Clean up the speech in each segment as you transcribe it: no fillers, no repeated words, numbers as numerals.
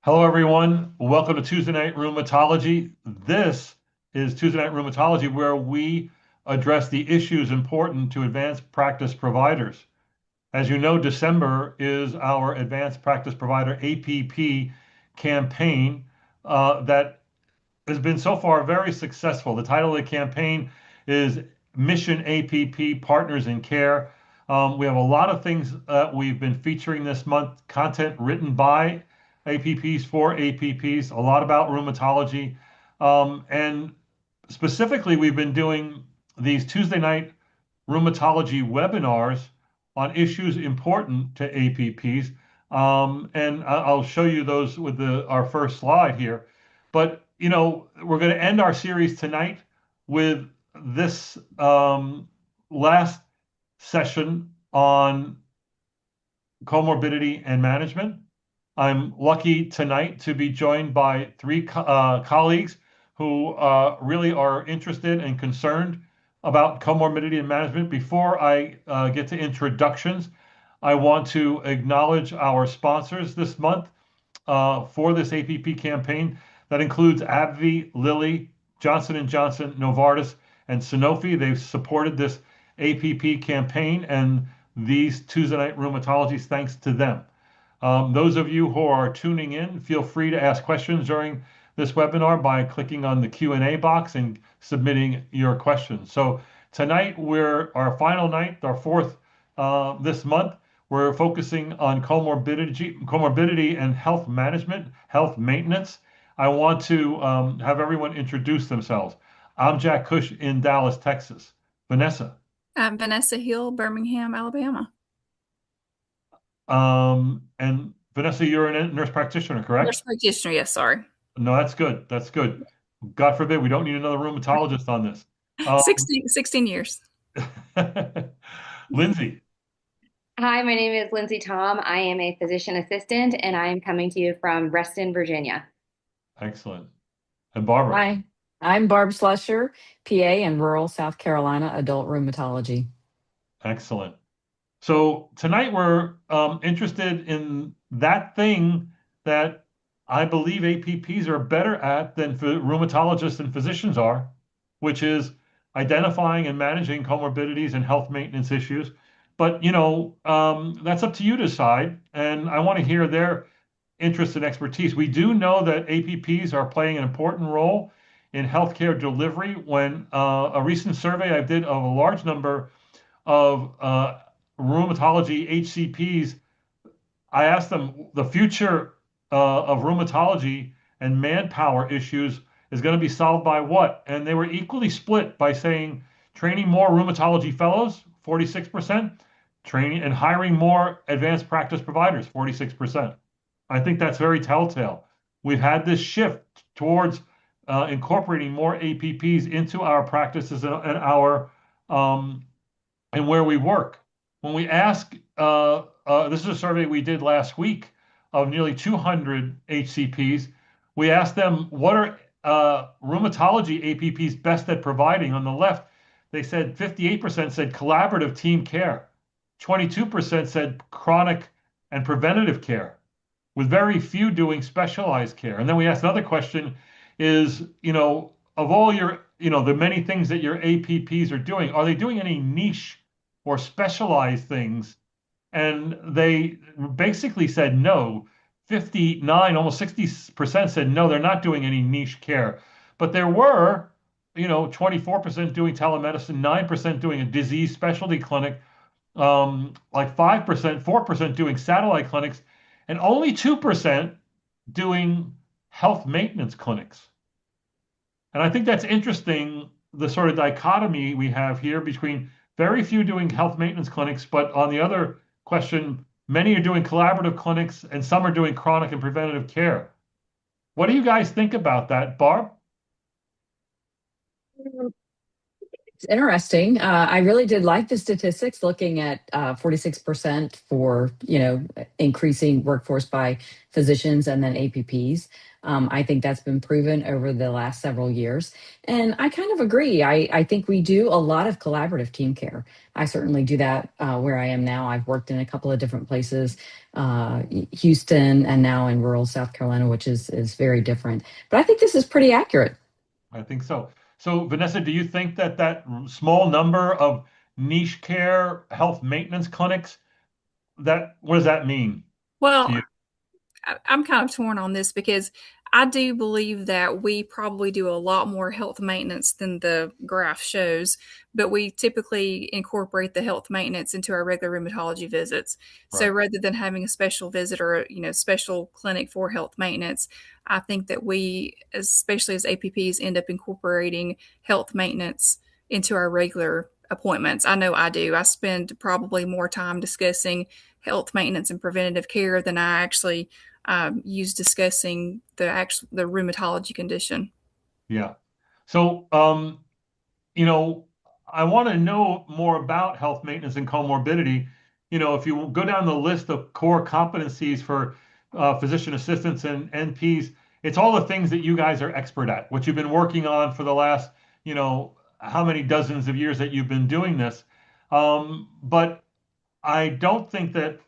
Hello, everyone. Welcome to Tuesday Night Rheumatology. This is Tuesday Night Rheumatology, where we address the issues important to advanced practice providers. As you know, December is our Advanced Practice Provider APP campaign that has been so far very successful. The title of the campaign is Mission APP Partners in Care. We have a lot of things we've been featuring this month, content written by APPs for APPs, a lot about rheumatology. And specifically, we've been doing these Tuesday night rheumatology webinars on issues important to APPs. And I'll show you those with our first slide here. But, we're going to end our series tonight with this last session on comorbidity and management. I'm lucky tonight to be joined by three colleagues who really are interested and concerned about comorbidity and management. Before I get to introductions, I want to acknowledge our sponsors this month for this APP campaign. That includes AbbVie, Lilly, Johnson & Johnson, Novartis, and Sanofi. They've supported this APP campaign and these Tuesday Night Rheumatologies, thanks to them. Those of you who are tuning in, feel free to ask questions during this webinar by clicking on the Q&A box and submitting your questions. So tonight, we're our final night, our fourth this month. We're focusing on comorbidity and health management, health maintenance. I want to have everyone introduce themselves. I'm Jack Cush in Dallas, Texas. Vanessa. I'm Vanessa Hill, Birmingham, Alabama. And Vanessa, you're a nurse practitioner, correct? Nurse practitioner, yes, sorry. No, that's good. That's good. God forbid we don't need another rheumatologist on this. Um, 16 years. Lindsay, Hi, my name is Lindsay Tom. I am a physician assistant and I am coming to you from Reston, Virginia. excellent. And Barbara, Hi, I'm Barb Slusher, PA in rural South Carolina, adult rheumatology. excellent. So tonight we're interested in that thing that I believe APPs are better at than rheumatologists and physicians are, which is identifying and managing comorbidities and health maintenance issues. But that's up to you to decide, and I want to hear their interest and expertise. We do know that APPs are playing an important role in healthcare delivery. When a recent survey I did of a large number of rheumatology HCPs, I asked them the future of rheumatology and manpower issues is going to be solved by what? And they were equally split by saying training more rheumatology fellows, 46%, training and hiring more advanced practice providers, 46%. I think that's very telltale. We've had this shift towards incorporating more APPs into our practices and our and where we work. When we ask, this is a survey we did last week of nearly 200 HCPs. We asked them, what are rheumatology APPs best at providing? On the left, they said 58% said collaborative team care, 22% said chronic and preventative care, with very few doing specialized care. And then we asked another question is, of all your, the many things that your APPs are doing, are they doing any niche or specialized things? And they basically said no. 59, almost 60% said no, they're not doing any niche care. But there were, 24% doing telemedicine, 9% doing a disease specialty clinic, like 5%, 4% doing satellite clinics, and only 2% doing health maintenance clinics. And I think that's interesting, the sort of dichotomy we have here between very few doing health maintenance clinics, but on the other question, many are doing collaborative clinics and some are doing chronic and preventative care. What do you guys think about that, Barb? It's interesting. I really did like the statistics looking at 46% for, increasing workforce by physicians and then APPs. I think that's been proven over the last several years. And I kind of agree. I think we do a lot of collaborative team care. I certainly do that where I am now. I've worked in a couple of different places, Houston and now in rural South Carolina, which is very different. But I think this is pretty accurate. I think so. So, Vanessa, do you think that that small number of niche care health maintenance clinics, that what does that mean to Well, you? I'm kind of torn on this because I do believe that we probably do a lot more health maintenance than the graph shows, but we typically incorporate the health maintenance into our regular rheumatology visits. So Right. rather than having a special visit or, special clinic for health maintenance, I think that we, especially as APPs, end up incorporating health maintenance into our regular appointments. I know I do. I spend probably more time discussing health maintenance and preventative care than I actually use discussing the rheumatology condition. Yeah. So, you know, I want to know more about health maintenance and comorbidity. If you go down the list of core competencies for physician assistants and NPs, it's all the things that you guys are expert at, what you've been working on for the last, how many dozens of years that you've been doing this. But I don't think that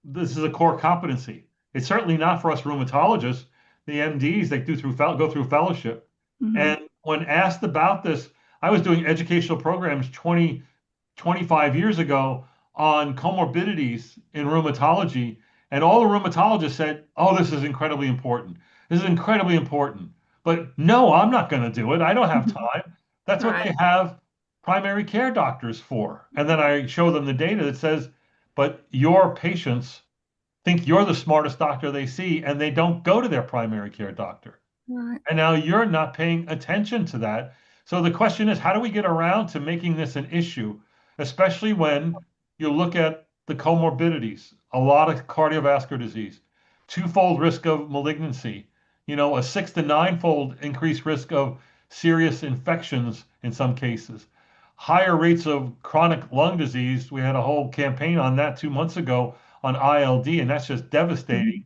this is a core competency. It's certainly not for us rheumatologists, the MDs that go through fellowship. Hmm. And when asked about this, I was doing educational programs 25 years ago on comorbidities in rheumatology, and all the rheumatologists said, "Oh, this is incredibly important. This is incredibly important." But no, I'm not going to do it. I don't have time. That's what Right. they have primary care doctors for. And then I show them the data that says, but your patients think you're the smartest doctor they see, and they don't go to their primary care doctor. Right. And now you're not paying attention to that. So the question is, how do we get around to making this an issue, especially when you look at the comorbidities, a lot of cardiovascular disease, twofold risk of malignancy, a 6 to 9-fold increased risk of serious infections in some cases, higher rates of chronic lung disease. We had a whole campaign on that 2 months ago on ILD, and that's just devastating. Mhm.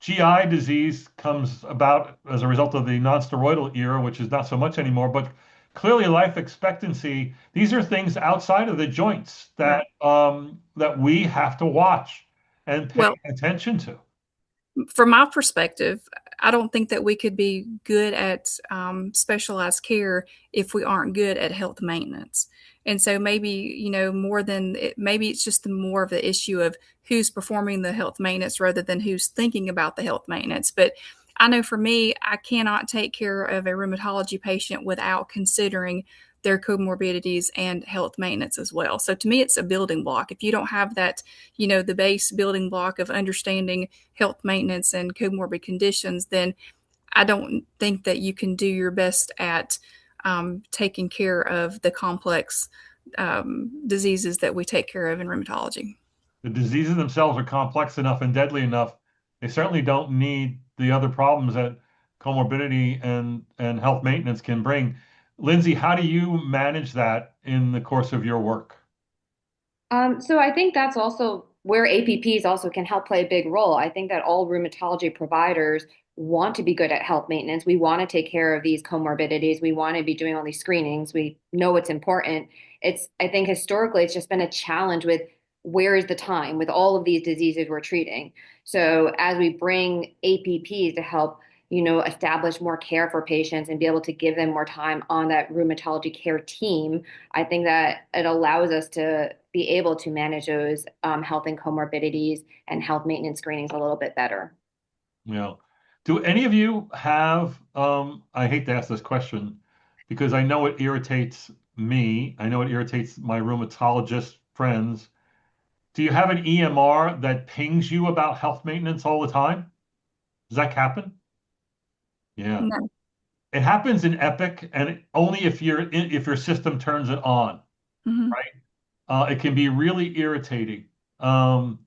GI disease comes about as a result of the nonsteroidal era, which is not so much anymore, but clearly life expectancy, these are things outside of the joints Right. that we have to watch and pay Well, attention to. from my perspective, I don't think that we could be good at specialized care if we aren't good at health maintenance. And so maybe, more than maybe it's just more of the issue of who's performing the health maintenance rather than who's thinking about the health maintenance. But I know for me, I cannot take care of a rheumatology patient without considering their comorbidities and health maintenance as well. So to me, it's a building block. If you don't have that, the base building block of understanding health maintenance and comorbid conditions, then I don't think that you can do your best at taking care of the complex diseases that we take care of in rheumatology. The diseases themselves are complex enough and deadly enough. They certainly don't need the other problems that comorbidity and health maintenance can bring. Lindsay, how do you manage that in the course of your work? So I think that's also where APPs also can help play a big role. I think that all rheumatology providers want to be good at health maintenance. We want to take care of these comorbidities. We want to be doing all these screenings. We know it's important. I think historically, it's just been a challenge with where is the time with all of these diseases we're treating. So as we bring APPs to help, establish more care for patients and be able to give them more time on that rheumatology care team, I think that it allows us to be able to manage those health and comorbidities and health maintenance screenings a little bit better. Do any of you have, I hate to ask this question because I know it irritates me. I know it irritates my rheumatologist friends. Do you have an EMR that pings you about health maintenance all the time? Does that happen? Yeah. No. It happens in Epic, and only if your system turns it on, Hmm. right? It can be really irritating. Um,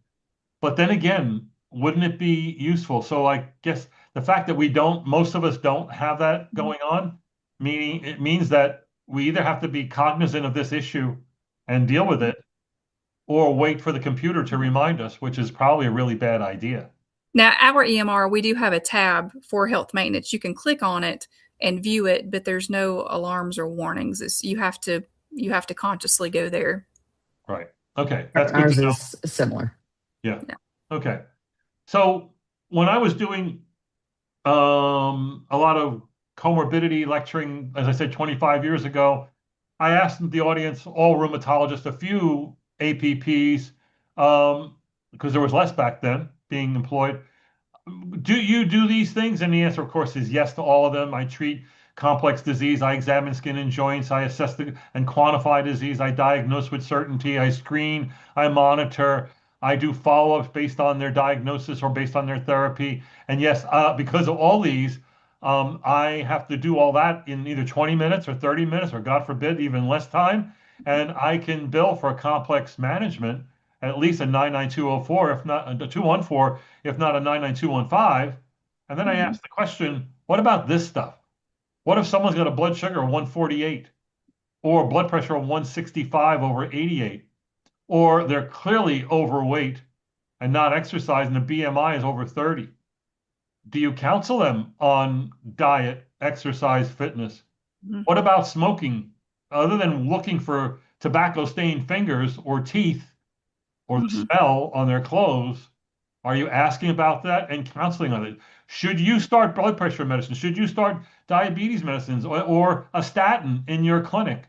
but then again, wouldn't it be useful? So I guess the fact that most of us don't have that going on, meaning it means that we either have to be cognizant of this issue and deal with it, or wait for the computer to remind us, which is probably a really bad idea. Now, our EMR, we do have a tab for health maintenance. You can click on it and view it, but there's no alarms or warnings. You have to consciously go there. Right. Okay. That's good to Ours know. is similar. Yeah. Yeah. Okay. So when I was doing a lot of comorbidity lecturing, as I said, 25 years ago, I asked the audience, all rheumatologists, a few APPs, because there was less back then being employed. Do you do these things? And the answer, of course, is yes to all of them. I treat complex disease. I examine skin and joints. I assess and quantify disease. I diagnose with certainty. I screen. I monitor. I do follow-ups based on their diagnosis or based on their therapy. And yes, because of all these, I have to do all that in either 20 minutes or 30 minutes, or God forbid, even less time. And I can bill for complex management at least a 99204, if not a 214, if not a 99215. And then I Mhm. ask the question, what about this stuff? What if someone's got a blood sugar of 148 or blood pressure of 165 over 88, or they're clearly overweight and not exercising, the BMI is over 30? Do you counsel them on diet, exercise, fitness? Mhm. What about smoking? Other than looking for tobacco stained fingers or teeth or the Mhm. smell on their clothes, are you asking about that and counseling on it? Should you start blood pressure medicine? Should you start diabetes medicines, or a statin in your clinic?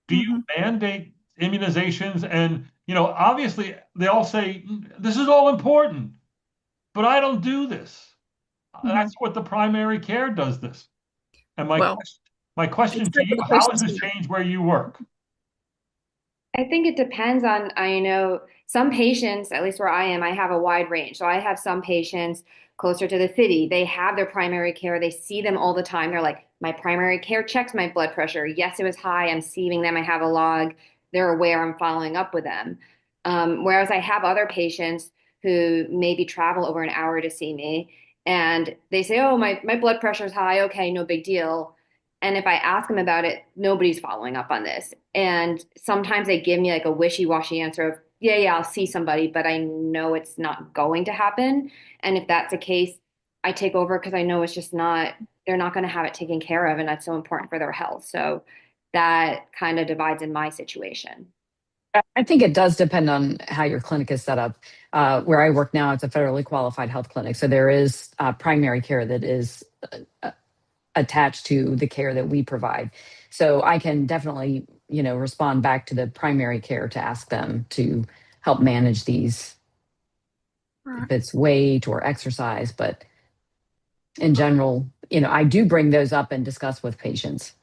Do you Mhm. mandate immunizations? And, obviously they all say, this is all important, but I don't do this. Mhm. That's what the primary care does this. And my Well, question, my question it's to good you, for the how has patients to this know. changed where you work? I think it depends on, I know some patients, at least where I am, I have a wide range. So I have some patients closer to the city. They have their primary care. They see them all the time. They're like, my primary care checks my blood pressure. Yes, it was high. I'm seeing them. I have a log. They're aware I'm following up with them. Whereas I have other patients who maybe travel over an hour to see me and they say, oh, my blood pressure is high. Okay, no big deal. And if I ask them about it, nobody's following up on this. And sometimes they give me like a wishy-washy answer of, yeah, I'll see somebody, but I know it's not going to happen. And if that's the case, I take over because I know it's just not, they're not going to have it taken care of. And that's so important for their health. So that kind of divides in my situation. I think it does depend on how your clinic is set up. Where I work now, it's a federally qualified health clinic. So there is primary care that is attached to the care that we provide. So I can definitely, respond back to the primary care to ask them to help manage these, Right. if it's weight or exercise. But in general, I do bring those up and discuss with patients.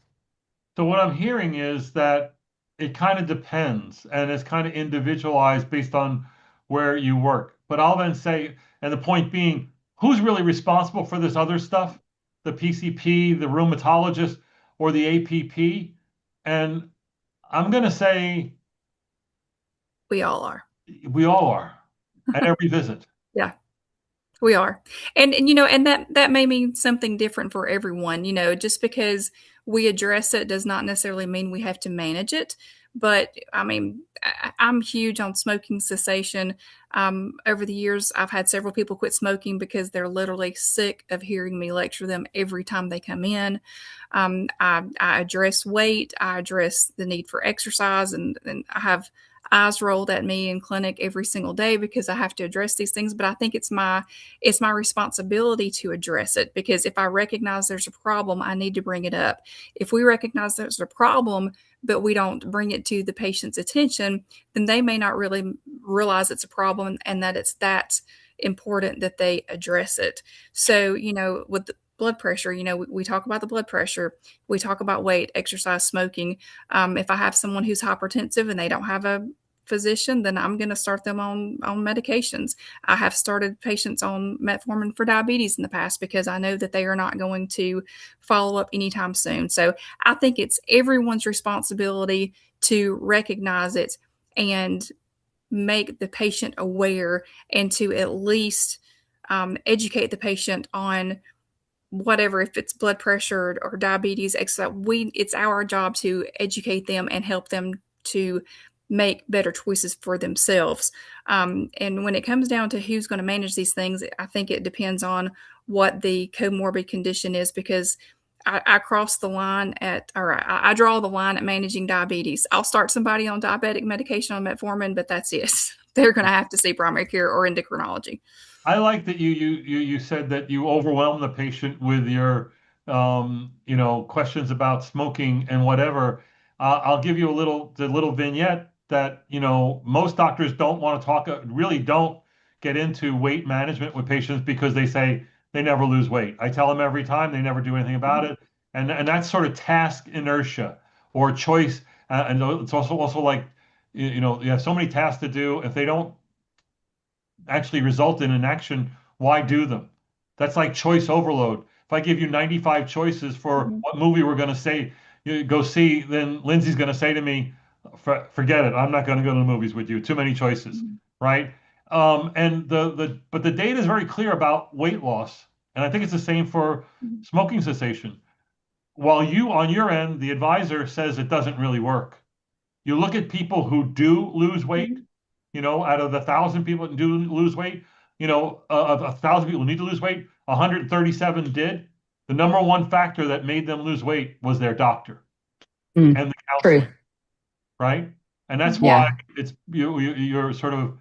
So what I'm hearing is that it kind of depends and it's kind of individualized based on where you work. But I'll then say, and the point being, who's really responsible for this other stuff? The PCP, the rheumatologist, or the APP? And I'm going to say We all are. we all are at every visit. Yeah. We are. And that may mean something different for everyone. Just because we address it does not necessarily mean we have to manage it. But I mean, I'm huge on smoking cessation. Over the years, I've had several people quit smoking because they're literally sick of hearing me lecture them every time they come in. I address weight, I address the need for exercise, and I have eyes rolled at me in clinic every single day because I have to address these things. But I think it's my responsibility to address it, because if I recognize there's a problem, I need to bring it up. If we recognize there's a problem, but we don't bring it to the patient's attention, then they may not really realize it's a problem and that it's that important that they address it. So, with the blood pressure, we talk about the blood pressure, we talk about weight, exercise, smoking. If I have someone who's hypertensive and they don't have a physician, then I'm going to start them on medications. I have started patients on metformin for diabetes in the past because I know that they are not going to follow up anytime soon. So I think it's everyone's responsibility to recognize it and make the patient aware, and to at least educate the patient on whatever, if it's blood pressure or diabetes, it's our job to educate them and help them to make better choices for themselves. And when it comes down to who's going to manage these things, I think it depends on what the comorbid condition is, because I cross the line I draw the line at managing diabetes. I'll start somebody on diabetic medication on metformin, but that's it. They're going to have to see primary care or endocrinology. I like that you said that you overwhelm the patient with your questions about smoking and whatever. I'll give you the little vignette that most doctors don't want to talk, really don't get into weight management with patients because they say they never lose weight. I tell them every time they never do anything about it, and that's sort of task inertia or choice. And it's also like you have so many tasks to do. If they don't actually result in an action, why do them? That's like choice overload. If I give you 95 choices for Mhm. what movie we're going to say, you go see, then Lindsay's going to say to me, Forget it. I'm not going to go to the movies with you. Too many choices, Mhm. right?" And but the data is very clear about weight loss, and I think it's the same for Mhm. smoking cessation. While you, on your end, the advisor says it doesn't really work. You look at people who do lose weight, Mhm. out of the 1,000 people that do lose weight, of 1,000 people who need to lose weight, 137 did. The number one factor that made them lose weight was their doctor Mm, and the true. counseling, right? And that's Mhm. why Yeah. you're sort of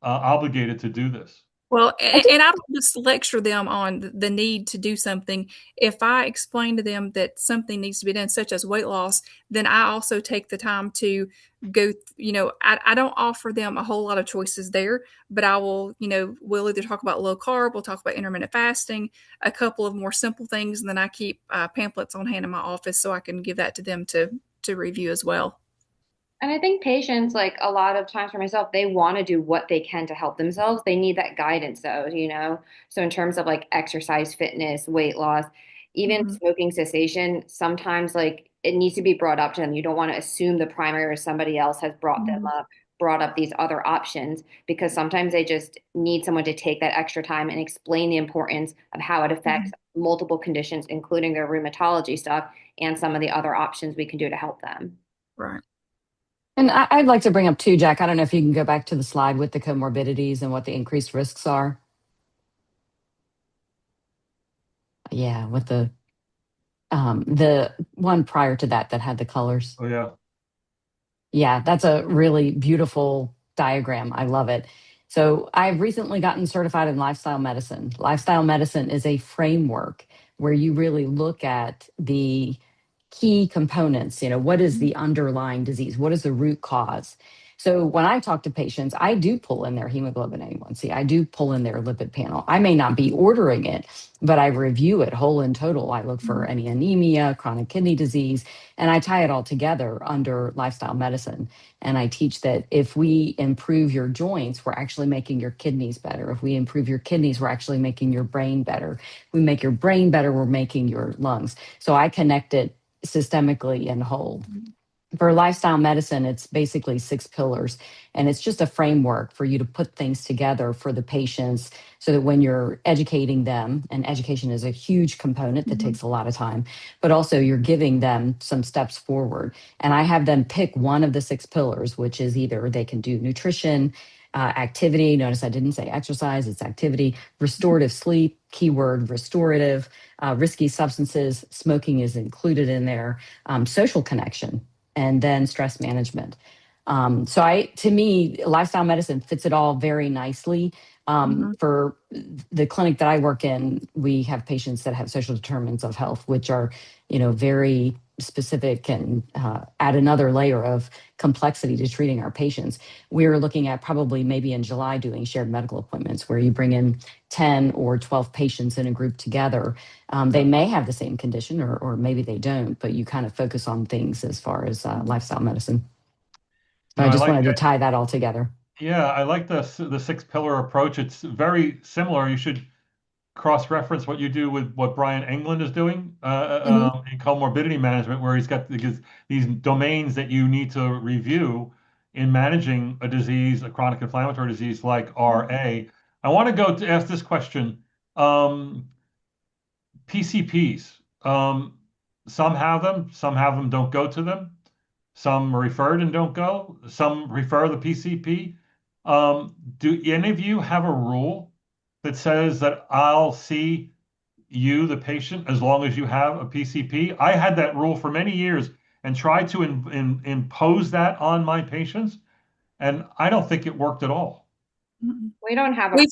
obligated to do this. Well, I do. and I don't just lecture them on the need to do something. If I explain to them that something needs to be done, such as weight loss, then I also take the time to I don't offer them a whole lot of choices there, but I will, we'll either talk about low carb, we'll talk about intermittent fasting, a couple of more simple things, and then I keep pamphlets on hand in my office so I can give that to them to review as well. And I think patients, like a lot of times for myself, they want to do what they can to help themselves. They need that guidance, though, you know? So, in terms of like exercise, fitness, weight loss, even Mhm. smoking cessation, sometimes like it needs to be brought up to them. You don't want to assume the primary or somebody else has Mhm. brought up these other options, because sometimes they just need someone to take that extra time and explain the importance of how it affects Mhm. multiple conditions, including their rheumatology stuff and some of the other options we can do to help them. Right. And I'd like to bring up too, Jack. I don't know if you can go back to the slide with the comorbidities and what the increased risks are. Yeah, with the one prior to that that had the colors. Oh yeah. Yeah, that's a really beautiful diagram. I love it. So, I've recently gotten certified in lifestyle medicine. Lifestyle medicine is a framework where you really look at the key components. What is Mhm. the underlying disease? What is the root cause? So, when I talk to patients, I do pull in their hemoglobin A1C. I do pull in their lipid panel. I may not be ordering it, but I review it whole and total. I look for Mhm. any anemia, chronic kidney disease, and I tie it all together under lifestyle medicine. And I teach that if we improve your joints, we're actually making your kidneys better. If we improve your kidneys, we're actually making your brain better. If we make your brain better, we're making your lungs. So I connect it systemically and whole. For lifestyle medicine, it's basically 6 pillars, and it's just a framework for you to put things together for the patients so that when you're educating them, and education is a huge component that Mhm. takes a lot of time, but also you're giving them some steps forward. And I have them pick one of the 6 pillars, which is either they can do nutrition, activity. Notice I didn't say exercise, it's activity, restorative sleep, keyword restorative, risky substances, smoking is included in there, social connection, and then stress management. To me, lifestyle medicine fits it all very nicely. Mhm. For the clinic that I work in, we have patients that have social determinants of health, which are, very specific and add another layer of complexity to treating our patients. We're looking at probably maybe in July doing shared medical appointments where you bring in 10 or 12 patients in a group together. They Yeah. may have the same condition or maybe they don't, but you kind of focus on things as far as lifestyle medicine. So No, I I just like wanted to that. tie that all together. Yeah, I like the six pillar approach. It's very similar. You should cross-reference what you do with what Brian England is doing Mhm. in comorbidity management, where he's got these domains that you need to review in managing a disease, a chronic inflammatory disease like RA. I want to go to ask this question. Um, PCPs. Some have them, some have them don't go to them. Some are referred and don't go. Some refer the PCP. Do any of you have a rule that says that I'll see you, the patient, as long as you have a PCP? I had that rule for many years and tried to impose that on my patients, and I don't think it worked at all. We don't have a, We've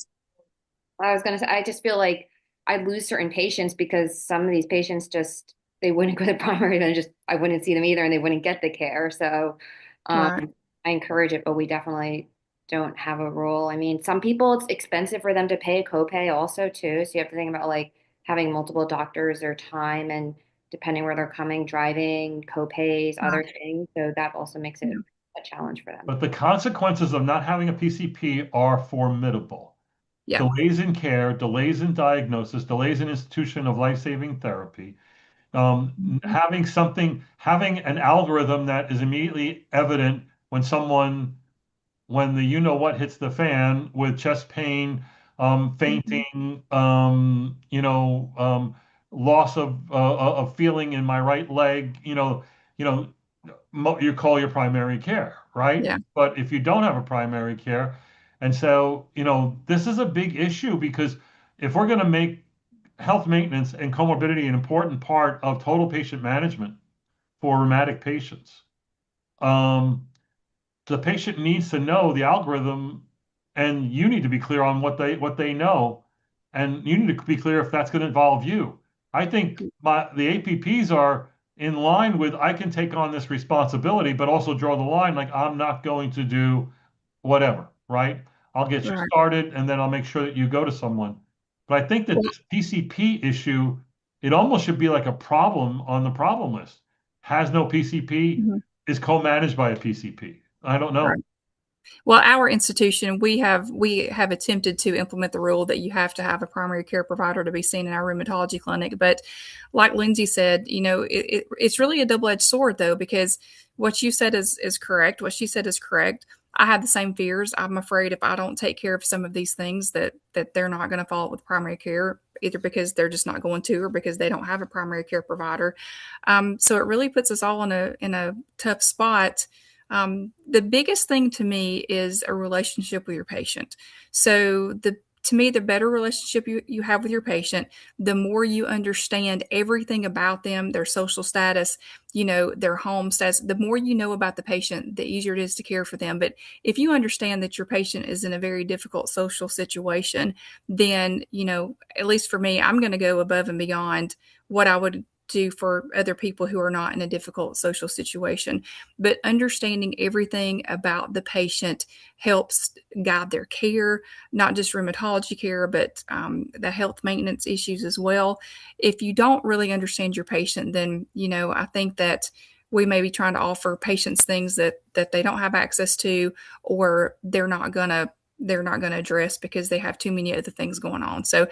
I was going to say, I just feel like I lose certain patients because some of these patients just, they wouldn't go to the primary, then just, I wouldn't see them either and they wouldn't get the care. So, um, right. I encourage it, but we definitely don't have a rule. I mean, some people it's expensive for them to pay a copay also too. So you have to think about like having multiple doctors or time and depending where they're coming, driving, copays, other Right. things. So that also makes it Yeah. a challenge for them. But the consequences of not having a PCP are formidable. Yeah. Delays in care, delays in diagnosis, delays in institution of life-saving therapy. Mhm. Having an algorithm that is immediately evident when the you know what hits the fan with chest pain, Mhm. fainting, loss of feeling in my right leg, you know, you call your primary care, right? Yeah. But if you don't have a primary care, and so, this is a big issue because if we're going to make health maintenance and comorbidity an important part of total patient management for rheumatic patients, um, the patient needs to know the algorithm, and you need to be clear on what they know, and you need to be clear if that's going to involve you. I think the APPs are in line with I can take on this responsibility, but also draw the line like I'm not going to do whatever, right? I'll get you Right. started and then I'll make sure that you go to someone. But I think that Well, this PCP issue, it almost should be like a problem on the problem list. Has no PCP, mhm. is co-managed by a PCP. I don't Right. know. Well, our institution, we have attempted to implement the rule that you have to have a primary care provider to be seen in our rheumatology clinic. But like Lindsay said, it's really a double-edged sword though, because what you said is correct. What she said is correct. I have the same fears. I'm afraid if I don't take care of some of these things that they're not going to fall with primary care, either because they're just not going to or because they don't have a primary care provider. So it really puts us all in a tough spot. The biggest thing to me is a relationship with your patient. So to me, the better relationship you have with your patient, the more you understand everything about them, their social status, their home status, the more you know about the patient, the easier it is to care for them. But if you understand that your patient is in a very difficult social situation, then, at least for me, I'm going to go above and beyond what I would do for other people who are not in a difficult social situation. But understanding everything about the patient helps guide their care, not just rheumatology care, but the health maintenance issues as well. If you don't really understand your patient, then, I think that we may be trying to offer patients things that they don't have access to, or they're not gonna address because they have too many other things going on. So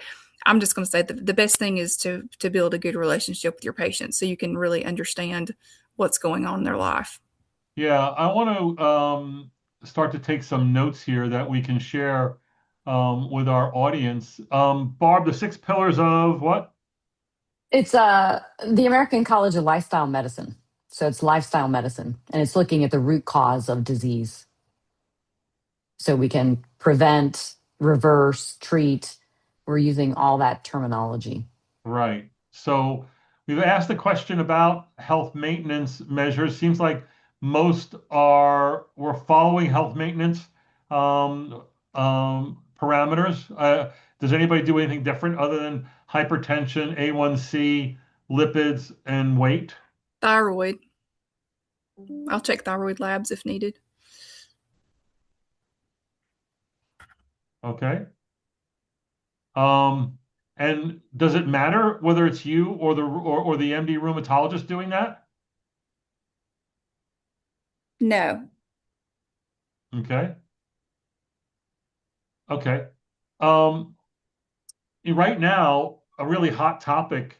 I'm just going to say the best thing is to build a good relationship with your patient so you can really understand what's going on in their life. Yeah, I want to start to take some notes here that we can share with our audience. Barb, the six pillars of what? It's the American College of Lifestyle Medicine. So it's lifestyle medicine, and it's looking at the root cause of disease. So we can prevent, reverse, treat. We're using all that terminology. Right. So we've asked the question about health maintenance measures. Seems like we're following health maintenance parameters. Does anybody do anything different other than hypertension, A1C, lipids, and weight? Thyroid. I'll check thyroid labs if needed. Okay. Um, and does it matter whether it's you or the MD rheumatologist doing that? No. Okay. Okay. Um, right now, a really hot topic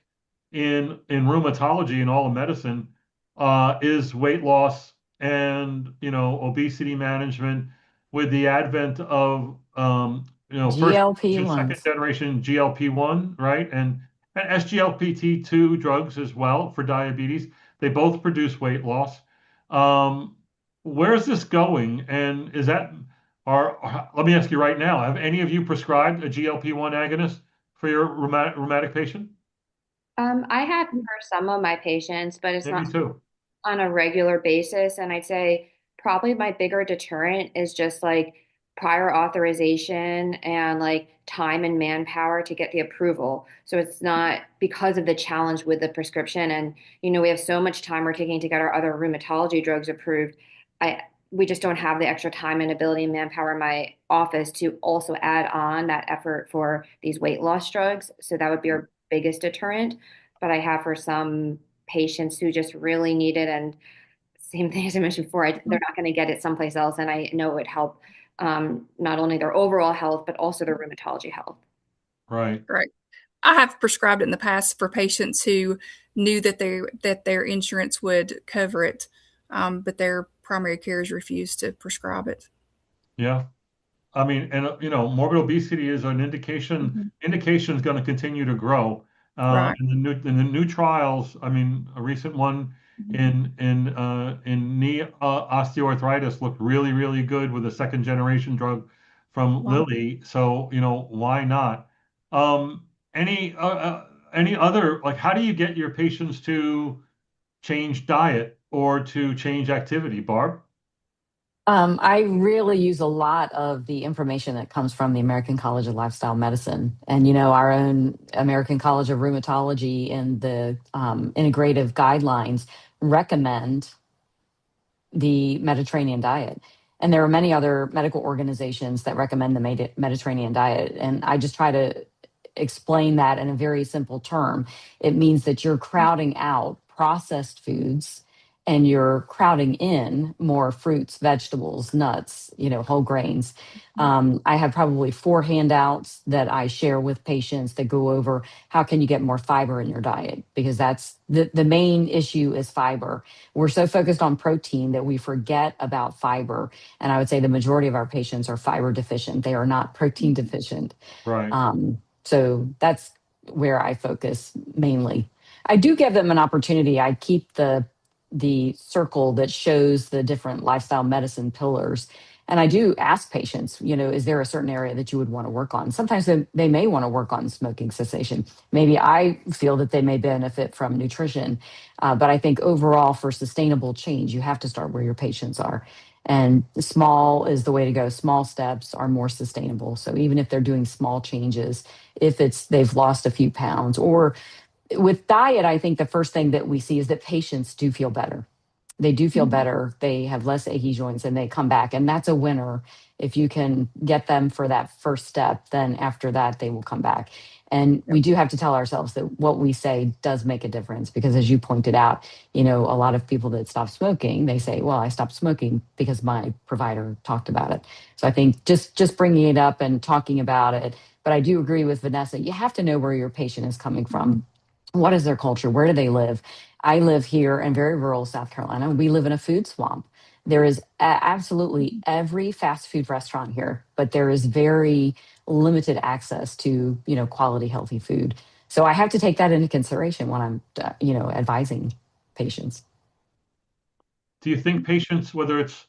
in rheumatology and all of medicine is weight loss and obesity management with the advent of first GLP generation, second ones. generation GLP-1, right? And and SGLT2 drugs as well for diabetes. They both produce weight loss. Um, where's this going? And is that, let me ask you right now, have any of you prescribed a GLP-1 agonist for your rheumatic patient? I have for some of my patients, but it's Yeah, not me too. on a regular basis. And I'd say probably my bigger deterrent is just like prior authorization and like time and manpower to get the approval. So it's not because of the challenge with the prescription. And, we have so much time we're taking to get our other rheumatology drugs approved. I, we just don't have the extra time and ability and manpower in my office to also add on that effort for these weight loss drugs. So that would be our biggest deterrent. But I have for some patients who just really need it. And same thing as I mentioned before, they're not going to get it someplace else. And I know it would help not only their overall health, but also their rheumatology health. Right. Right. I have prescribed it in the past for patients who knew that their insurance would cover it, but their primary carers refused to prescribe it. Yeah. I mean, and morbid obesity is an indication. Mhm. Indication is going to continue to grow. Right. In the new trials, I mean, a recent one Mhm. in knee osteoarthritis looked really, really good with a second generation drug from Wow. Lilly. So, why not? Um, any other, like, how do you get your patients to change diet or to change activity, Barb? I really use a lot of the information that comes from the American College of Lifestyle Medicine, and our own American College of Rheumatology and the integrative guidelines recommend the Mediterranean diet. And there are many other medical organizations that recommend the Mediterranean diet. And I just try to explain that in a very simple term. It means that you're crowding out processed foods and you're crowding in more fruits, vegetables, nuts, whole grains. I have probably 4 handouts that I share with patients that go over how can you get more fiber in your diet, because that's the main issue is fiber. We're so focused on protein that we forget about fiber. And I would say the majority of our patients are fiber deficient. They are not protein deficient. Right. So that's where I focus mainly. I do give them an opportunity. I keep the circle that shows the different lifestyle medicine pillars. And I do ask patients, is there a certain area that you would want to work on? Sometimes they may want to work on smoking cessation. Maybe I feel that they may benefit from nutrition. But I think overall, for sustainable change, you have to start where your patients are. And small is the way to go. Small steps are more sustainable. So even if they're doing small changes, if it's they've lost a few pounds, or with diet, I think the first thing that we see is that patients do feel better. They do feel Mhm. better. They have less achy joints and they come back. And that's a winner. If you can get them for that first step, then after that, they will come back. And we do have to tell ourselves that what we say does make a difference, because as you pointed out, a lot of people that stop smoking, they say, well, I stopped smoking because my provider talked about it. So I think just bringing it up and talking about it. But I do agree with Vanessa. You have to know where your patient is coming from. What is their culture? Where do they live? I live here in very rural South Carolina. We live in a food swamp. There is absolutely every fast food restaurant here, but there is very limited access to, quality, healthy food. So I have to take that into consideration when I'm, advising patients. Do you think patients, whether it's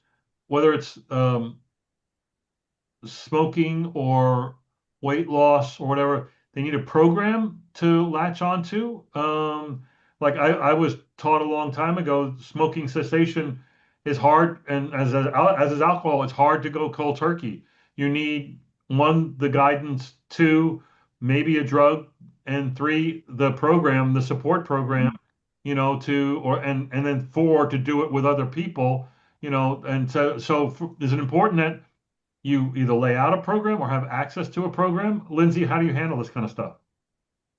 smoking or weight loss or whatever, they need a program to latch onto. Like I was taught a long time ago, smoking cessation is hard, and as is alcohol, it's hard to go cold turkey. You need one, the guidance, two, maybe a drug, and three, the program, the support program, and then four, to do it with other people, and is it important that you either lay out a program or have access to a program? Lindsay, how do you handle this kind of stuff?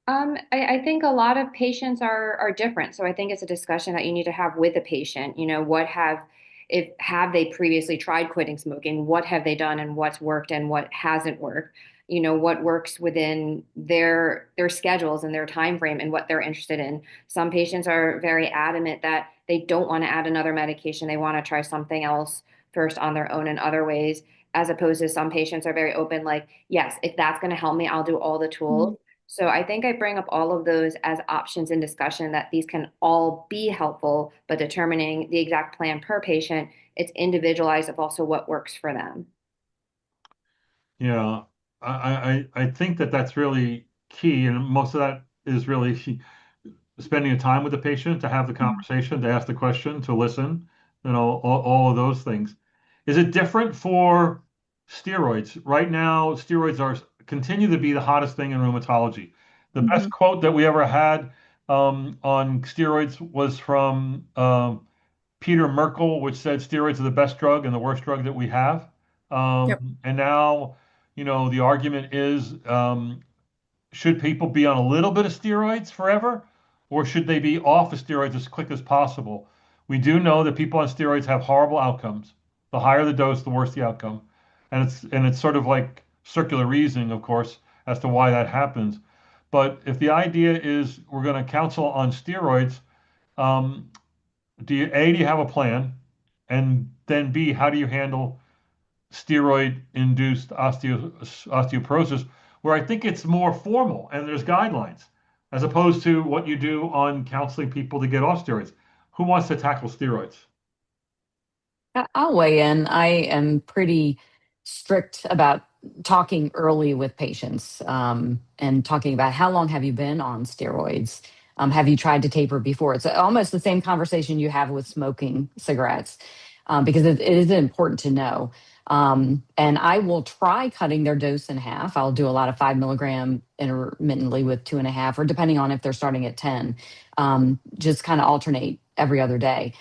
I think a lot of patients are different. So I think it's a discussion that you need to have with the patient. If have they previously tried quitting smoking? What have they done and what's worked and what hasn't worked? What works within their schedules and their time frame and what they're interested in. Some patients are very adamant that they don't want to add another medication. They want to try something else first on their own in other ways, as opposed to some patients are very open, like, yes, if that's going to help me, I'll do all the tools. So I think I bring up all of those as options in discussion that these can all be helpful, but determining the exact plan per patient, it's individualized of also what works for them. Yeah, I think that that's really key, and most of that is really spending a time with the patient to have the Mhm. conversation, to ask the question, to listen, all of those things. Is it different for steroids? Right now, steroids are continue to be the hottest thing in rheumatology. The best Mhm. quote that we ever had on steroids was from Peter Merkel, which said steroids are the best drug and the worst drug that we have. Yep. And now, the argument is should people be on a little bit of steroids forever, or should they be off of steroids as quick as possible? We do know that people on steroids have horrible outcomes. The higher the dose, the worse the outcome. And it's sort of like circular reasoning, of course, as to why that happens. But if the idea is we're going to counsel on steroids, um, do you have a plan? And then B, how do you handle steroid-induced osteoporosis, where I think it's more formal and there's guidelines, as opposed to what you do on counseling people to get off steroids. Who wants to tackle steroids? I'll weigh in. I am pretty strict about talking early with patients and talking about how long have you been on steroids? Have you tried to taper before? It's almost the same conversation you have with smoking cigarettes because it is important to know. And I will try cutting their dose in half. I'll do a lot of 5 milligram intermittently with 2.5, or depending on if they're starting at 10, just kind of alternate every other day,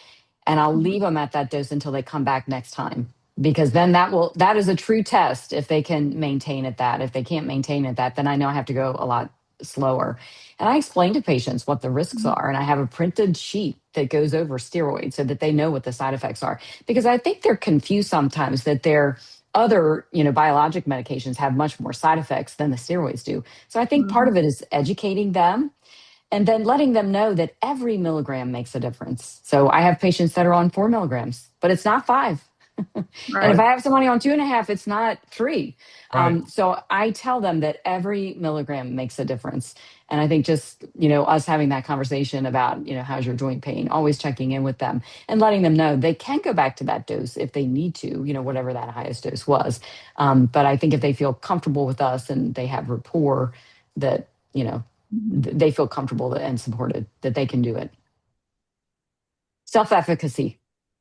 and I'll Mhm. leave them at that dose until they come back next time, because then that is a true test if they can maintain at that. If they can't maintain at that, then I know I have to go a lot slower. And I explain to patients what the risks Mhm. are, and I have a printed sheet that goes over steroids so that they know what the side effects are, because I think they're confused sometimes that their other, biologic medications have much more side effects than the steroids do. So I think part Mhm. of it is educating them and then letting them know that every milligram makes a difference. So I have patients that are on 4 milligrams, but it's not five. And if Right. I Right, have somebody on 2.5, it's not three. right. So I tell them that every milligram makes a difference. And I think just, us having that conversation about, how's your joint pain, always checking in with them and letting them know they can go back to that dose if they need to, whatever that highest dose was. But I think if they feel comfortable with us and they have rapport, that, Mhm. they feel comfortable and supported that they can do it. Self efficacy.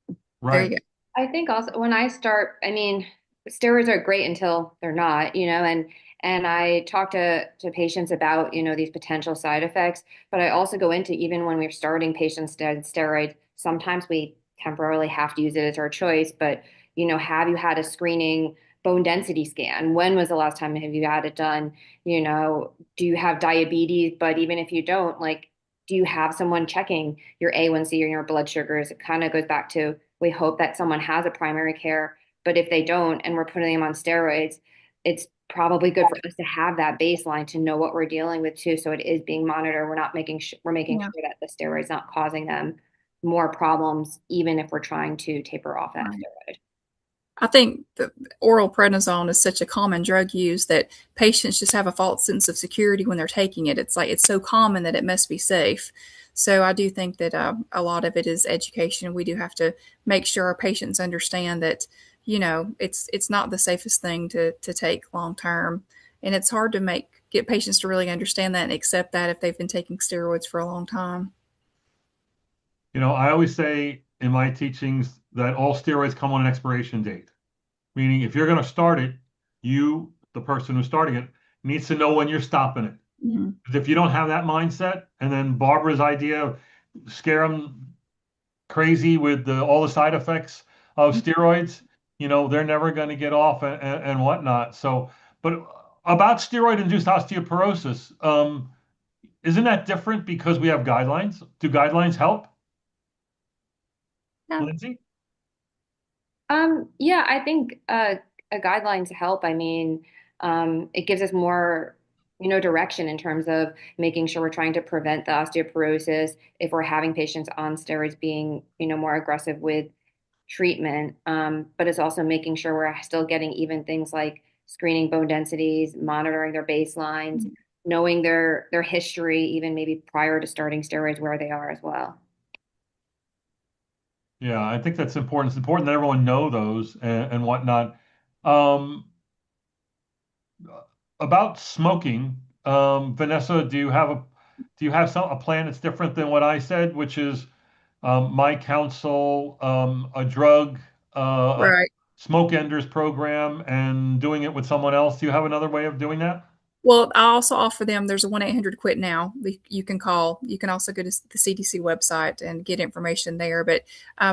There Right. you go. I think also when I start, I mean, steroids are great until they're not, and I talk to patients about, these potential side effects, but I also go into even when we're starting patients on steroids, sometimes we temporarily have to use it as our choice, but have you had a screening bone density scan? When was the last time have you had it done? Do you have diabetes? But even if you don't, like, do you have someone checking your A1C or your blood sugars? It kind of goes back to we hope that someone has a primary care, but if they don't and we're putting them on steroids, it's probably good for us to have that baseline to know what we're dealing with too. So it is being monitored. We're making Yeah. sure that the steroid's not causing them more problems, even if we're trying to taper off that Right. steroid. I think the oral prednisone is such a common drug use that patients just have a false sense of security when they're taking it. It's like it's so common that it must be safe. So I do think that a lot of it is education. We do have to make sure our patients understand that it's not the safest thing to take long term, and it's hard to get patients to really understand that and accept that if they've been taking steroids for a long time. I always say in my teachings that all steroids come on an expiration date, meaning if you're going to start it, the person who's starting it, needs to know when you're stopping it. Mhm. Because if you don't have that mindset, and then Barbara's idea of scare them crazy with all the side effects of steroids, they're never going to get off and whatnot. So, but about steroid-induced osteoporosis, isn't that different because we have guidelines? Do guidelines help, Yeah. Lindsay? Yeah, I think guidelines help. I mean, it gives us more, direction in terms of making sure we're trying to prevent the osteoporosis if we're having patients on steroids being, more aggressive with treatment. But it's also making sure we're still getting even things like screening bone densities, monitoring their baselines, knowing their history, even maybe prior to starting steroids, where they are as well. Yeah, I think that's important. It's important that everyone know those and whatnot. Um, about smoking, Vanessa, do you have a plan that's different than what I said, which is my counsel, a drug, a Right. smoke enders program, and doing it with someone else? Do you have another way of doing that? Well, I also offer them, there's a 1-800 quit now you can call. You can also go to the CDC website and get information there. But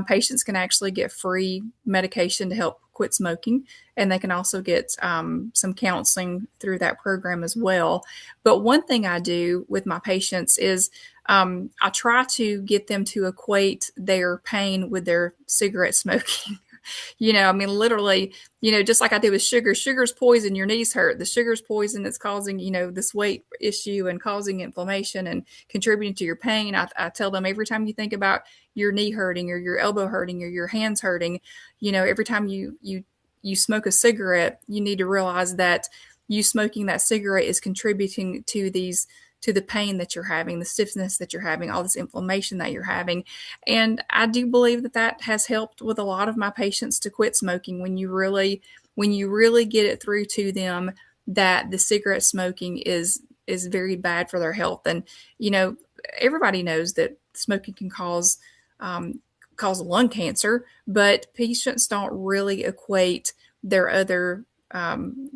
patients can actually get free medication to help quit smoking. And they can also get some counseling through that program as well. But one thing I do with my patients is I try to get them to equate their pain with their cigarette smoking. I mean, literally, just like I did with sugar, sugar's poison, your knees hurt. The sugar's poison that's causing, this weight issue and causing inflammation and contributing to your pain. I tell them every time you think about your knee hurting or your elbow hurting or your hands hurting, every time you smoke a cigarette, you need to realize that you smoking that cigarette is contributing to the pain that you're having, the stiffness that you're having, all this inflammation that you're having. And I do believe that that has helped with a lot of my patients to quit smoking when you really get it through to them that the cigarette smoking is very bad for their health. And you know, everybody knows that smoking can cause lung cancer, but patients don't really equate their other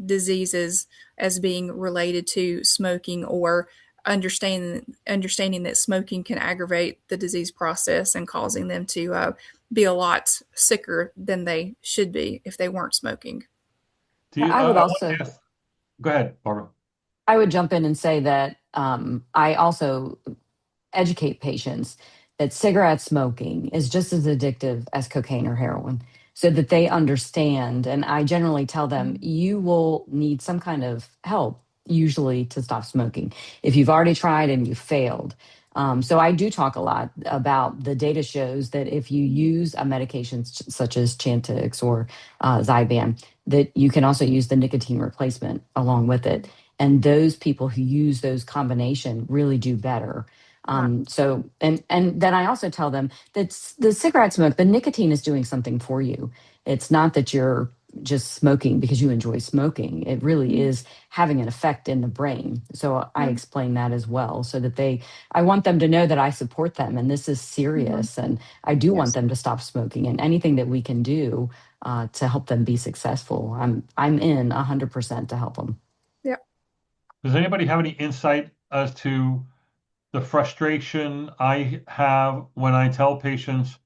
diseases as being related to smoking or understanding that smoking can aggravate the disease process and causing them to be a lot sicker than they should be if they weren't smoking. Do you? I would I want also to ask. Go ahead, Barbara. I would jump in and say that I also educate patients that cigarette smoking is just as addictive as cocaine or heroin so that they understand. And I generally tell them you will need some kind of help, usually to stop smoking, if you've already tried and you failed. So I do talk a lot about the data shows that if you use a medication such as Chantix or Zyban, that you can also use the nicotine replacement along with it. And those people who use those combination really do better. Right. And then I also tell them that the cigarette smoke, the nicotine is doing something for you. It's not that you're just smoking because you enjoy smoking. It really Mhm. is having an effect in the brain. So I Yeah. explain that as well, so that I want them to know that I support them and this is Mhm. serious. And I do want Yes. them to stop smoking, and anything that we can do to help them be successful, I'm in 100% to help them. Yeah. Does anybody have any insight as to the frustration I have when I tell patients,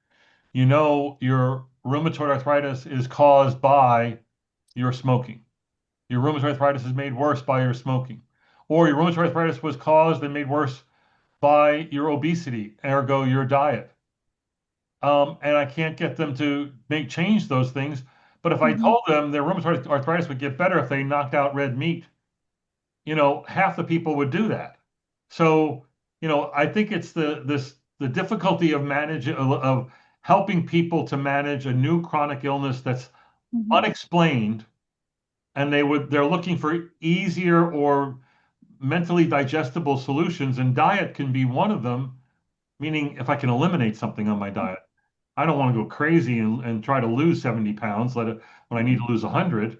your rheumatoid arthritis is caused by your smoking. Your rheumatoid arthritis is made worse by your smoking. Or your rheumatoid arthritis was caused and made worse by your obesity, ergo your diet. And I can't get them to change those things. But if I Mhm. told them their rheumatoid arthritis would get better if they knocked out red meat, half the people would do that. So, I think it's the difficulty of helping people to manage a new chronic illness that's Mhm. unexplained, and they're looking for easier or mentally digestible solutions, and diet can be one of them, meaning if I can eliminate something on my diet. I don't want to go crazy and try to lose 70 pounds when I need to lose 100.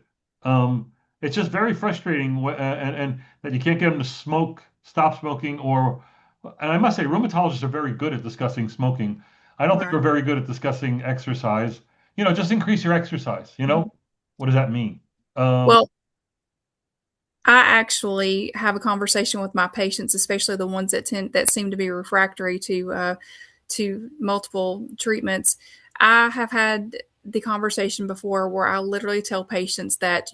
It's just very frustrating and that you can't get them to stop smoking, and I must say, rheumatologists are very good at discussing smoking. I don't think Right. we're very good at discussing exercise. Just increase your exercise. Mhm. What does that mean? Um, Well, I actually have a conversation with my patients, especially the ones that seem to be refractory to multiple treatments. I have had the conversation before where I literally tell patients that,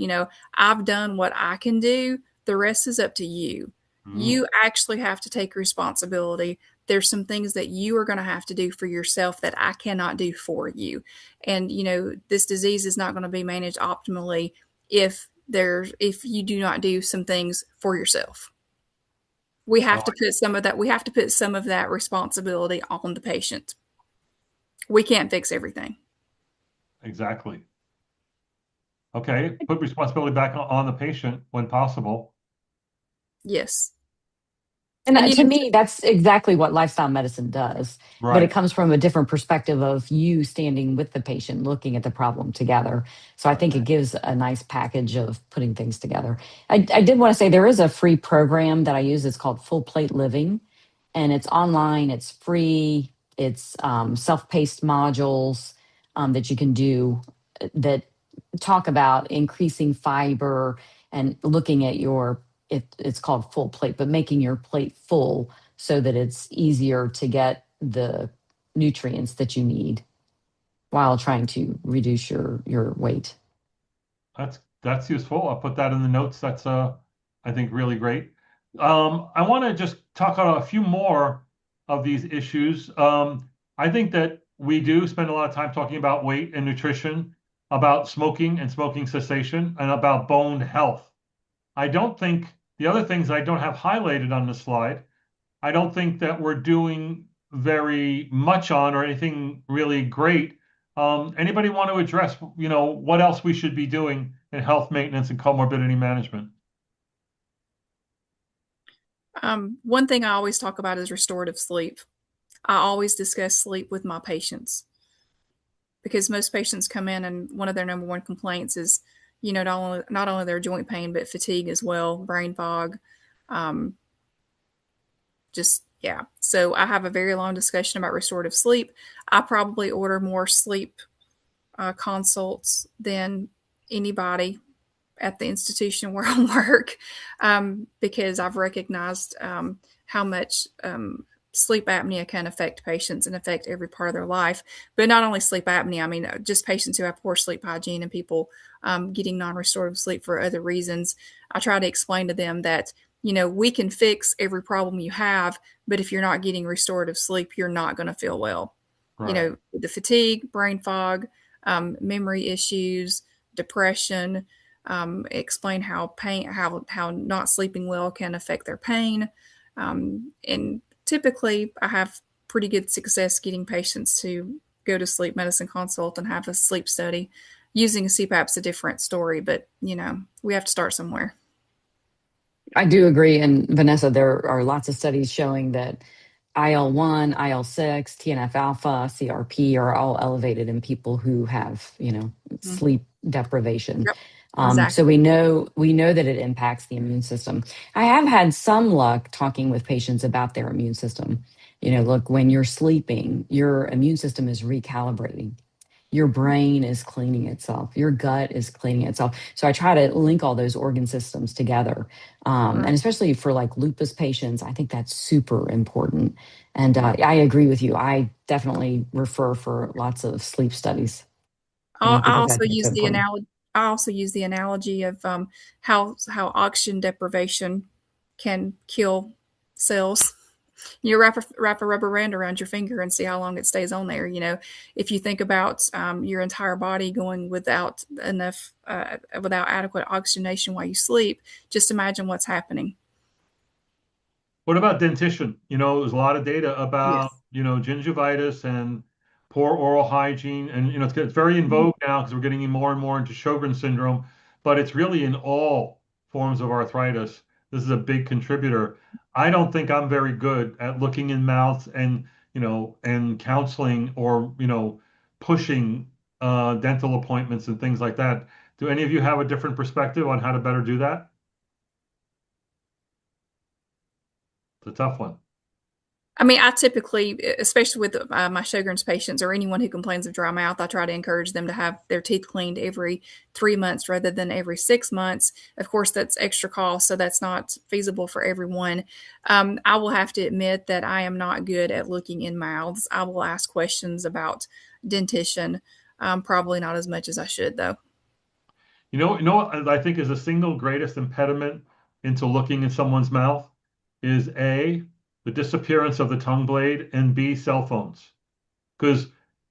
I've done what I can do. The rest is up to you. mm, You actually have to take responsibility. There's some things that you are going to have to do for yourself that I cannot do for you. And, this disease is not going to be managed optimally if you do not do some things for yourself. We have oh, to put some of that responsibility on the patient. We can't fix everything. exactly. Okay, put responsibility back on the patient when possible. Yes. And And to me, that's exactly what lifestyle medicine does. But it Right. comes from a different perspective of you standing with the patient, looking at the problem together. So I Right. think it gives a nice package of putting things together. I did want to say there is a free program that I use. It's called Full Plate Living, and it's online, it's free, it's self-paced modules that you can do that talk about increasing fiber and looking at it's called full plate, but making your plate full so that it's easier to get the nutrients that you need while trying to reduce your weight. That's useful. I'll put that in the notes. That's I think really great. I want to just talk about a few more of these issues. I think that we do spend a lot of time talking about weight and nutrition, about smoking and smoking cessation, and about bone health. I don't think the other things I don't have highlighted on the slide, I don't think that we're doing very much on or anything really great. Anybody want to address, what else we should be doing in health maintenance and comorbidity management? One thing I always talk about is restorative sleep. I always discuss sleep with my patients because most patients come in and one of their number one complaints is, not only their joint pain, but fatigue as well, brain fog. Um, just, yeah. So I have a very long discussion about restorative sleep. I probably order more sleep consults than anybody at the institution where I work because I've recognized how much sleep apnea can affect patients and affect every part of their life. But not only sleep apnea, I mean, just patients who have poor sleep hygiene and people getting non restorative sleep for other reasons. I try to explain to them that, we can fix every problem you have, but if you're not getting restorative sleep, you're not going to feel well. Right. The fatigue, brain fog, memory issues, depression, explain how pain, how not sleeping well can affect their pain. And typically, I have pretty good success getting patients to go to sleep medicine consult and have a sleep study. Using a CPAP's a different story, but we have to start somewhere. I do agree. And Vanessa, there are lots of studies showing that IL-1, IL-6, TNF alpha, CRP are all elevated in people who have, Mhm. sleep deprivation. Yep, So exactly. we know that it impacts the immune system. I have had some luck talking with patients about their immune system. Look, when you're sleeping, your immune system is recalibrating. Your brain is cleaning itself, your gut is cleaning itself. So I try to link all those organ systems together. Right. And especially for like lupus patients, I think that's super important. And I agree with you. I definitely refer for lots of sleep studies I I because I also think it's so use the important. analogy. I also use the analogy of how oxygen deprivation can kill cells. You wrap a rubber band around your finger and see how long it stays on there. If you think about your entire body going without adequate oxygenation while you sleep, just imagine what's happening. What about dentition? There's a lot of data about, Yes. gingivitis and poor oral hygiene. And, it's very in Mhm. vogue now because we're getting more and more into Sjogren's syndrome, but it's really in all forms of arthritis. This is a big contributor. I don't think I'm very good at looking in mouths and, and counseling or, pushing dental appointments and things like that. Do any of you have a different perspective on how to better do that? It's a tough one. I mean, I typically, especially with my Sjogren's patients or anyone who complains of dry mouth, I try to encourage them to have their teeth cleaned every 3 months rather than every 6 months. Of course, that's extra cost, so that's not feasible for everyone. I will have to admit that I am not good at looking in mouths. I will ask questions about dentition, probably not as much as I should, though. You know what I think is the single greatest impediment into looking in someone's mouth is A, the disappearance of the tongue blade, and B, cell phones. Because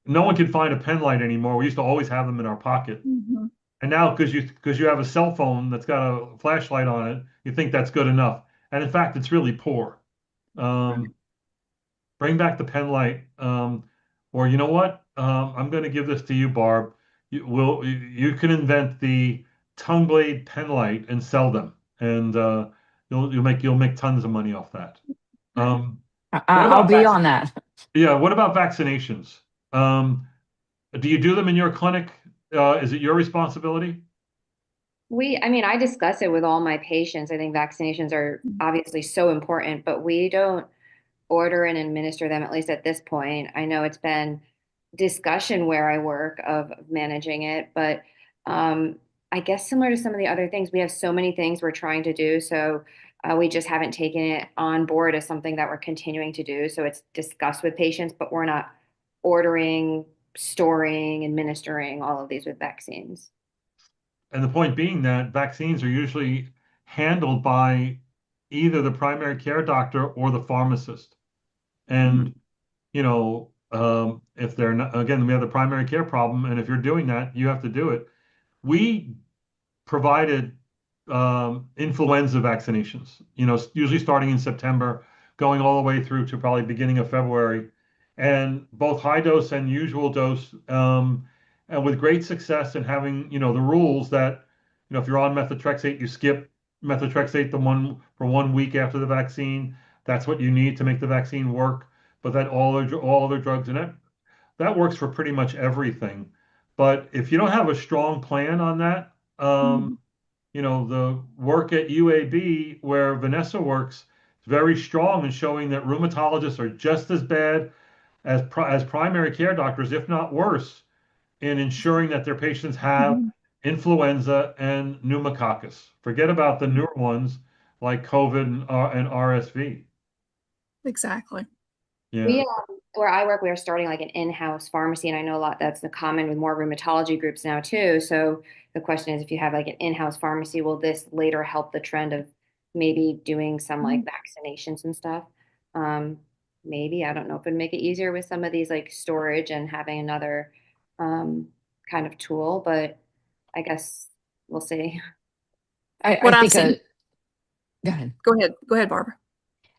no one can find a pen light anymore. We used to always have them in our pocket. Mhm. And now because you have a cell phone that's got a flashlight on it, you think that's good enough. And in fact, it's really poor. Um, Bring back the pen light. Or you know what? I'm going to give this to you, Barb. You can invent the tongue blade pen light and sell them, and you'll make tons of money off that. Um, what I'll about be on that. yeah, what about vaccinations? Um, do you do them in your clinic? Is it your responsibility? I mean, I discuss it with all my patients. I think vaccinations are obviously so important, but we don't order and administer them, at least at this point. I know it's been discussion where I work of managing it, but um, I guess similar to some of the other things, we have so many things we're trying to do. So we just haven't taken it on board as something that we're continuing to do. So it's discussed with patients, but we're not ordering, storing, administering all of these with vaccines. And the point being that vaccines are usually handled by either the primary care doctor or the pharmacist. Mhm. And, if they're not, again, we have the primary care problem, and if you're doing that, you have to do it. We provided influenza vaccinations, usually starting in September, going all the way through to probably beginning of February, and both high dose and usual dose, and with great success in having, the rules that, if you're on methotrexate, you skip methotrexate for 1 week after the vaccine. That's what you need to make the vaccine work. But that all other drugs in it, that works for pretty much everything. But if you don't have a strong plan on that, Mhm. the work at UAB where Vanessa works is very strong in showing that rheumatologists are just as bad as primary care doctors, if not worse, in ensuring that their patients have Mhm. influenza and pneumococcus. Forget about the Mhm. newer ones like COVID and RSV. Exactly. Yeah. Where I work, we are starting like an in-house pharmacy, and I know a lot that's the common with more rheumatology groups now too. So the question is, if you have like an in-house pharmacy, will this later help the trend of maybe doing some like Mhm. vaccinations and stuff? Um, Maybe, I don't know if it'd make it easier with some of these like storage and having another um, kind of tool, but I guess we'll see. What I I've think seen. go ahead. Go ahead, Barbara.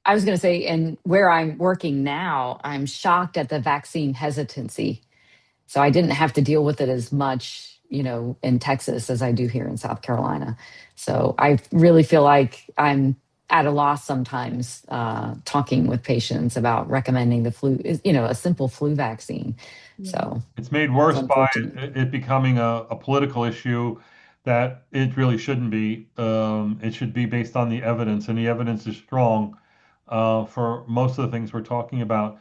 I was going to say, and where I'm working now, I'm shocked at the vaccine hesitancy. So I didn't have to deal with it as much, in Texas as I do here in South Carolina. So I really feel like I'm at a loss sometimes talking with patients about recommending the flu, a simple flu vaccine. Yeah. So It's made it's worse by unfortunate. it becoming a political issue that it really shouldn't be. It should be based on the evidence, and the evidence is strong for most of the things we're talking about.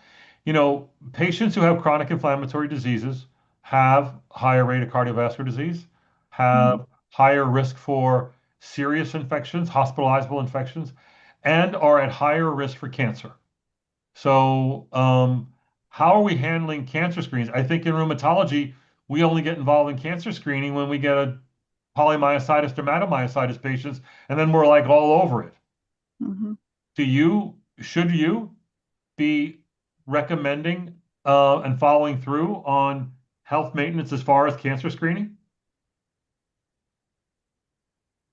Patients who have chronic inflammatory diseases have higher rate of cardiovascular disease, Mhm. have higher risk for serious infections, hospitalizable infections, and are at higher risk for cancer. So, how are we handling cancer screens? I think in rheumatology, we only get involved in cancer screening when we get a polymyositis, dermatomyositis patients, and then we're like all over it. Mhm. Should you be recommending and following through on health maintenance as far as cancer screening?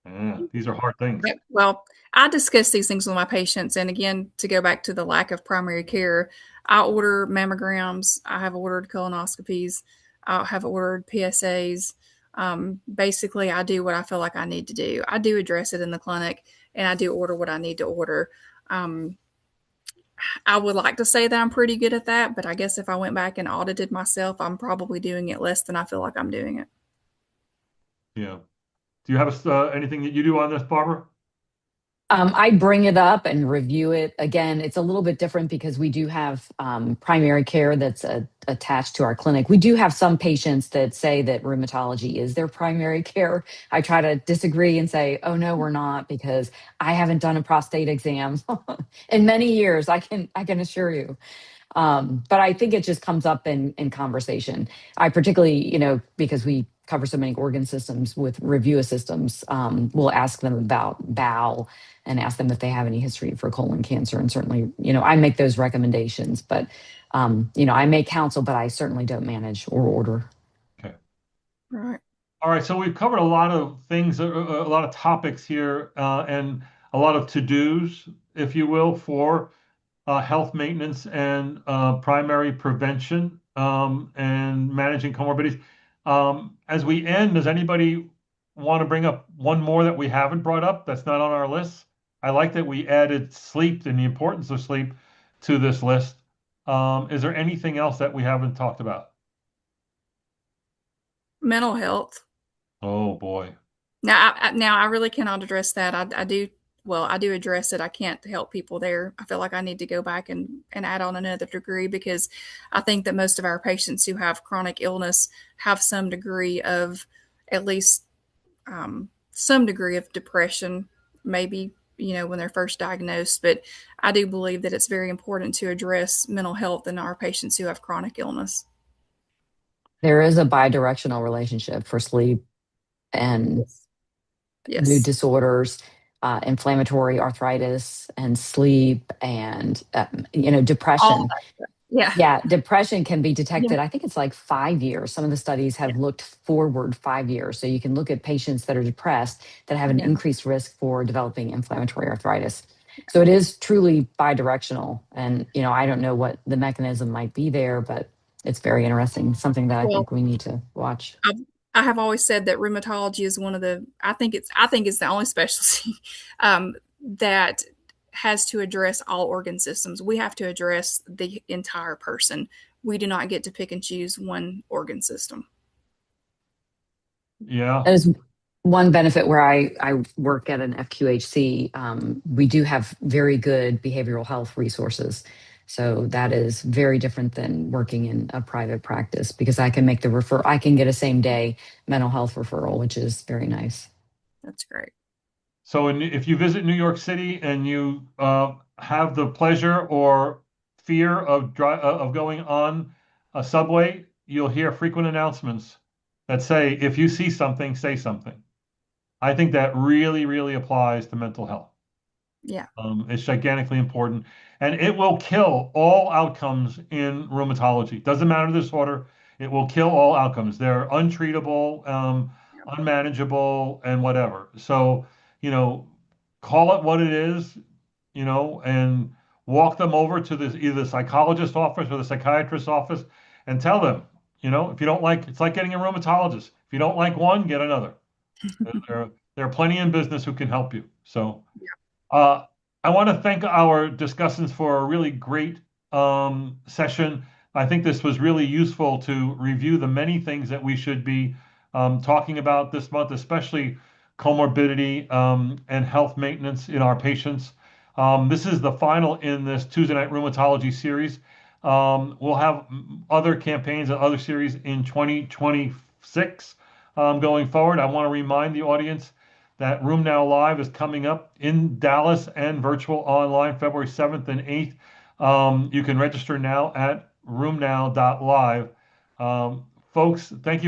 Yeah, these are hard things. Yep. Well, I discuss these things with my patients. And again, to go back to the lack of primary care, I order mammograms, I have ordered colonoscopies, I have ordered PSAs. Basically, I do what I feel like I need to do. I do address it in the clinic and I do order what I need to order. Um, I would like to say that I'm pretty good at that, but I guess if I went back and audited myself, I'm probably doing it less than I feel like I'm doing it. Yeah. Do you have anything that you do on this, Barbara? I bring it up and review it. Again, it's a little bit different because we do have primary care that's attached to our clinic. We do have some patients that say that rheumatology is their primary care. I try to disagree and say, oh no, we're not, because I haven't done a prostate exam in many years. I can assure you. But I think it just comes up in conversation. I particularly, because we cover so many organ systems with review systems, we'll ask them about bowel and ask them if they have any history for colon cancer. And certainly, I make those recommendations, but, I may counsel, but I certainly don't manage or order. Okay. Right. All right, so we've covered a lot of things, a lot of topics here, and a lot of to-dos, if you will, for health maintenance and primary prevention and managing comorbidities. As we end, does anybody want to bring up one more that we haven't brought up that's not on our list? I like that we added sleep and the importance of sleep to this list. Is there anything else that we haven't talked about? Mental health. Oh boy. Now I really cannot address that. I do well, I do address it. I can't help people there. I feel like I need to go back and add on another degree because I think that most of our patients who have chronic illness have some degree of at least some degree of depression, maybe, when they're first diagnosed. But I do believe that it's very important to address mental health in our patients who have chronic illness. There is a bidirectional relationship for sleep and Yes. mood Yes. disorders, inflammatory arthritis, and sleep, and All depression. that. Yeah. Yeah, depression can be Yeah. detected. I think it's like 5 years. Some of the studies have looked forward 5 years. So you can look at patients that are depressed that have an Yeah. increased risk for developing inflammatory arthritis. So it is truly bidirectional. And, I don't know what the mechanism might be there, but it's very interesting. Something that I Well, think we need to watch. I've, I have always said that rheumatology is one of the. I think it's the only specialty that has to address all organ systems. We have to address the entire person. We do not get to pick and choose one organ system. Yeah. That is one benefit where I work at an FQHC. We do have very good behavioral health resources. So that is very different than working in a private practice because I can make the refer. I can get a same day mental health referral, which is very nice. That's great. So if you visit New York City and you have the pleasure or fear of going on a subway, you'll hear frequent announcements that say, if you see something, say something. I think that really, really applies to mental health. Yeah. It's gigantically important, and it will kill all outcomes in rheumatology. Doesn't matter the disorder, it will kill all outcomes. They're untreatable, unmanageable, and whatever. So, you know, call it what it is, and walk them over to either the psychologist's office or the psychiatrist's office and tell them, if you don't like, it's like getting a rheumatologist. If you don't like one, get another. There are plenty in business who can help you. So. Uh, I want to thank our discussants for a really great session. I think this was really useful to review the many things that we should be talking about this month, especially comorbidity and health maintenance in our patients. This is the final in this Tuesday Night Rheumatology series. We'll have other campaigns and other series in 2026 going forward. I want to remind the audience that Room Now Live is coming up in Dallas and virtual online February 7th and 8th. You can register now at roomnow.live. Folks, thank you.